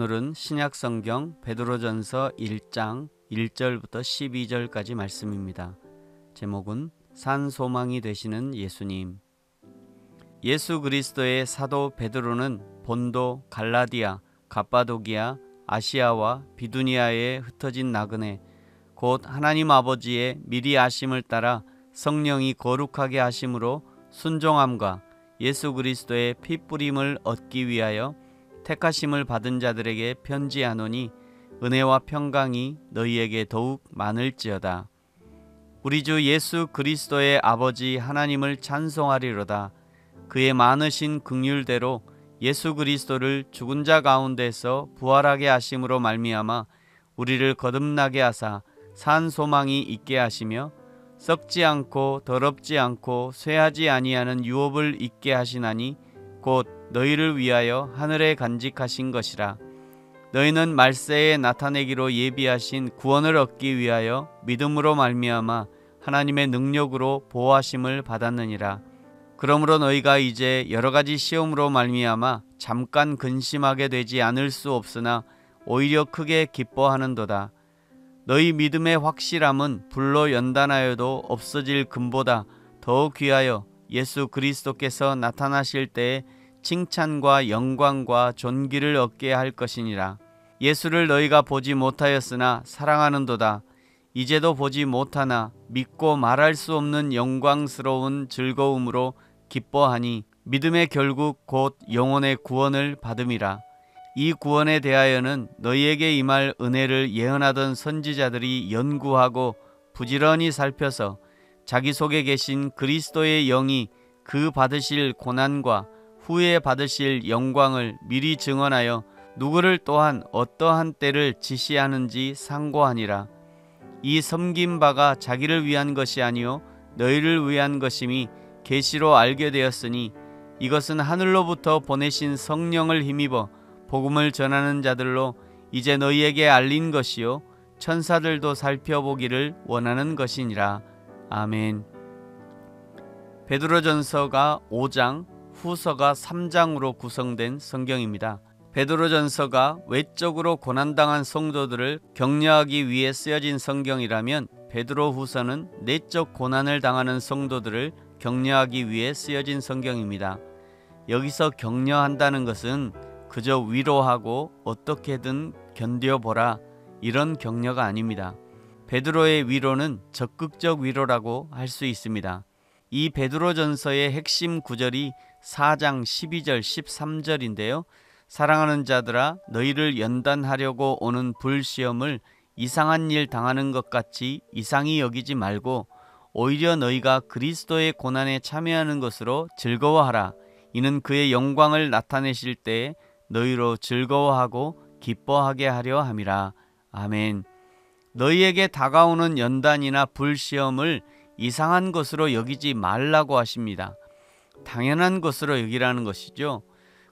오늘은 신약성경 베드로전서 1장 1절부터 12절까지 말씀입니다. 제목은 산소망이 되시는 예수님. 예수 그리스도의 사도 베드로는 본도, 갈라디아, 갑바도기아, 아시아와 비두니아에 흩어진 나그네 곧 하나님 아버지의 미리 아심을 따라 성령이 거룩하게 하심으로 순종함과 예수 그리스도의 피뿌림을 얻기 위하여 택하심을 받은 자들에게 편지하노니 은혜와 평강이 너희에게 더욱 많을지어다. 우리 주 예수 그리스도의 아버지 하나님을 찬송하리로다. 그의 많으신 긍휼대로 예수 그리스도를 죽은 자 가운데서 부활하게 하심으로 말미암아 우리를 거듭나게 하사 산 소망이 있게 하시며 썩지 않고 더럽지 않고 쇠하지 아니하는 유업을 있게 하시나니 곧 너희를 위하여 하늘에 간직하신 것이라. 너희는 말세에 나타내기로 예비하신 구원을 얻기 위하여 믿음으로 말미암아 하나님의 능력으로 보호하심을 받았느니라. 그러므로 너희가 이제 여러 가지 시험으로 말미암아 잠깐 근심하게 되지 않을 수 없으나 오히려 크게 기뻐하는도다. 너희 믿음의 확실함은 불로 연단하여도 없어질 금보다 더 귀하여 예수 그리스도께서 나타나실 때에 칭찬과 영광과 존귀를 얻게 할 것이니라. 예수를 너희가 보지 못하였으나 사랑하는도다. 이제도 보지 못하나 믿고 말할 수 없는 영광스러운 즐거움으로 기뻐하니 믿음의 결국 곧 영혼의 구원을 받음이라. 이 구원에 대하여는 너희에게 임할 은혜를 예언하던 선지자들이 연구하고 부지런히 살펴서 자기 속에 계신 그리스도의 영이 그 받으실 고난과 후에 받으실 영광을 미리 증언하여 누구를 또한 어떠한 때를 지시하는지 상고하니라. 이 섬긴 바가 자기를 위한 것이 아니요 너희를 위한 것임이 계시로 알게 되었으니 이것은 하늘로부터 보내신 성령을 힘입어 복음을 전하는 자들로 이제 너희에게 알린 것이요 천사들도 살펴보기를 원하는 것이니라. 아멘. 베드로전서가 5장, 후서가 3장으로 구성된 성경입니다. 베드로전서가 외적으로 고난당한 성도들을 격려하기 위해 쓰여진 성경이라면 베드로후서는 내적 고난을 당하는 성도들을 격려하기 위해 쓰여진 성경입니다. 여기서 격려한다는 것은 그저 위로하고 어떻게든 견뎌보라 이런 격려가 아닙니다. 베드로의 위로는 적극적 위로라고 할 수 있습니다. 이 베드로전서의 핵심 구절이 4장 12절 13절인데요. 사랑하는 자들아 너희를 연단하려고 오는 불시험을 이상한 일 당하는 것 같이 이상히 여기지 말고 오히려 너희가 그리스도의 고난에 참여하는 것으로 즐거워하라. 이는 그의 영광을 나타내실 때에 너희로 즐거워하고 기뻐하게 하려 함이라. 아멘. 너희에게 다가오는 연단이나 불시험을 이상한 것으로 여기지 말라고 하십니다. 당연한 것으로 여기라는 것이죠.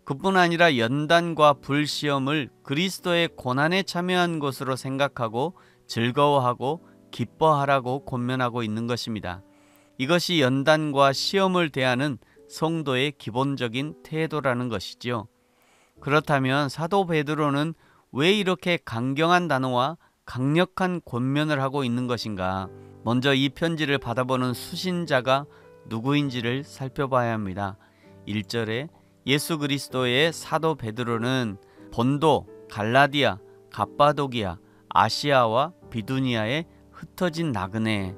그뿐 아니라 연단과 불시험을 그리스도의 고난에 참여한 것으로 생각하고 즐거워하고 기뻐하라고 권면하고 있는 것입니다. 이것이 연단과 시험을 대하는 성도의 기본적인 태도라는 것이죠. 그렇다면 사도 베드로는 왜 이렇게 강경한 단어와 강력한 권면을 하고 있는 것인가? 먼저 이 편지를 받아보는 수신자가 누구인지를 살펴봐야 합니다. 1절에 예수 그리스도의 사도 베드로는 본도, 갈라디아, 갑바도기아, 아시아와 비두니아에 흩어진 나그네.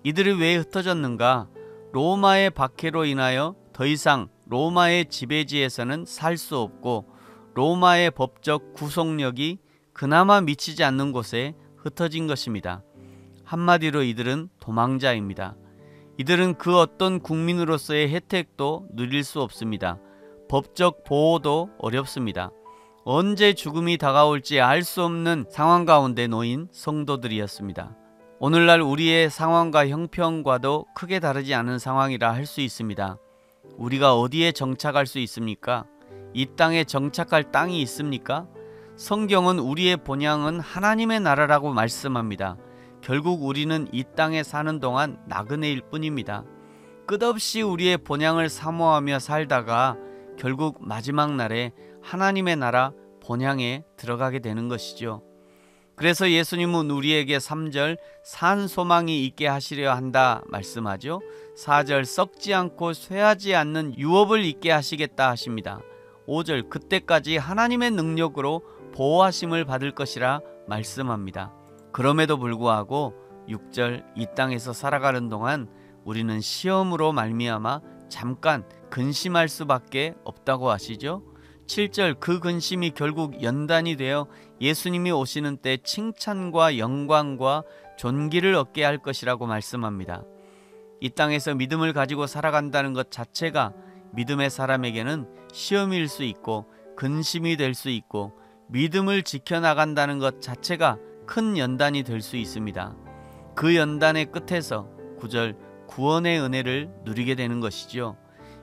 이들이 왜 흩어졌는가? 로마의 박해로 인하여 더 이상 로마의 지배지에서는 살 수 없고 로마의 법적 구속력이 그나마 미치지 않는 곳에 흩어진 것입니다. 한마디로 이들은 도망자입니다. 이들은 그 어떤 국민으로서의 혜택도 누릴 수 없습니다. 법적 보호도 어렵습니다. 언제 죽음이 다가올지 알 수 없는 상황 가운데 놓인 성도들이었습니다. 오늘날 우리의 상황과 형편과도 크게 다르지 않은 상황이라 할 수 있습니다. 우리가 어디에 정착할 수 있습니까? 이 땅에 정착할 땅이 있습니까? 성경은 우리의 본향은 하나님의 나라라고 말씀합니다. 결국 우리는 이 땅에 사는 동안 나그네일 뿐입니다. 끝없이 우리의 본향을 사모하며 살다가 결국 마지막 날에 하나님의 나라 본향에 들어가게 되는 것이죠. 그래서 예수님은 우리에게 3절 산 소망이 있게 하시려 한다 말씀하죠. 4절 썩지 않고 쇠하지 않는 유업을 있게 하시겠다 하십니다. 5절 그때까지 하나님의 능력으로 보호하심을 받을 것이라 말씀합니다. 그럼에도 불구하고 6절 이 땅에서 살아가는 동안 우리는 시험으로 말미암아 잠깐 근심할 수밖에 없다고 하시죠. 7절 그 근심이 결국 연단이 되어 예수님이 오시는 때 칭찬과 영광과 존귀를 얻게 할 것이라고 말씀합니다. 이 땅에서 믿음을 가지고 살아간다는 것 자체가 믿음의 사람에게는 시험일 수 있고 근심이 될 수 있고 믿음을 지켜나간다는 것 자체가 큰 연단이 될 수 있습니다. 그 연단의 끝에서 9절 구원의 은혜를 누리게 되는 것이죠.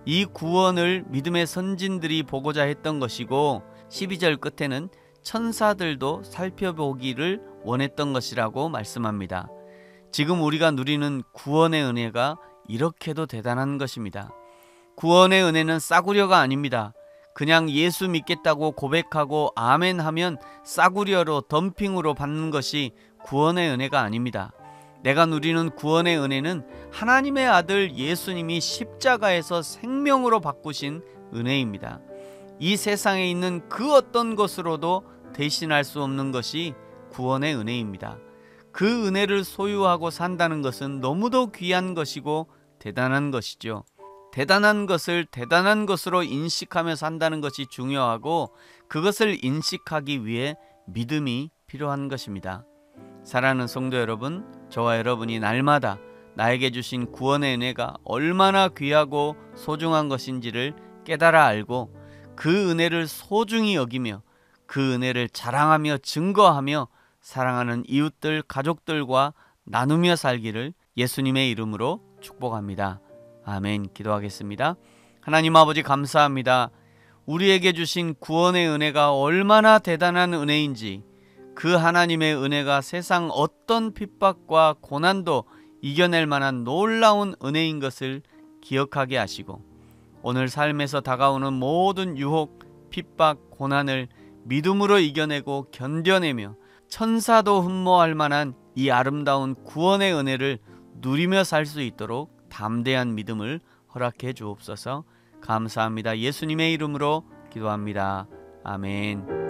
이 구원을 믿음의 선진들이 보고자 했던 것이고 12절 끝에는 천사들도 살펴보기를 원했던 것이라고 말씀합니다. 지금 우리가 누리는 구원의 은혜가 이렇게도 대단한 것입니다. 구원의 은혜는 싸구려가 아닙니다. 그냥 예수 믿겠다고 고백하고 아멘 하면 싸구려로 덤핑으로 받는 것이 구원의 은혜가 아닙니다. 내가 누리는 구원의 은혜는 하나님의 아들 예수님이 십자가에서 생명으로 바꾸신 은혜입니다. 이 세상에 있는 그 어떤 것으로도 대신할 수 없는 것이 구원의 은혜입니다. 그 은혜를 소유하고 산다는 것은 너무도 귀한 것이고 대단한 것이죠. 대단한 것을 대단한 것으로 인식하며 산다는 것이 중요하고 그것을 인식하기 위해 믿음이 필요한 것입니다. 사랑하는 성도 여러분, 저와 여러분이 날마다 나에게 주신 구원의 은혜가 얼마나 귀하고 소중한 것인지를 깨달아 알고 그 은혜를 소중히 여기며 그 은혜를 자랑하며 증거하며 사랑하는 이웃들, 가족들과 나누며 살기를 예수님의 이름으로 축복합니다. 아멘. 기도하겠습니다. 하나님 아버지 감사합니다. 우리에게 주신 구원의 은혜가 얼마나 대단한 은혜인지 그 하나님의 은혜가 세상 어떤 핍박과 고난도 이겨낼 만한 놀라운 은혜인 것을 기억하게 하시고 오늘 삶에서 다가오는 모든 유혹, 핍박, 고난을 믿음으로 이겨내고 견뎌내며 천사도 흠모할 만한 이 아름다운 구원의 은혜를 누리며 살 수 있도록 담대한 믿음을 허락해 주옵소서. 감사합니다. 예수님의 이름으로 기도합니다. 아멘.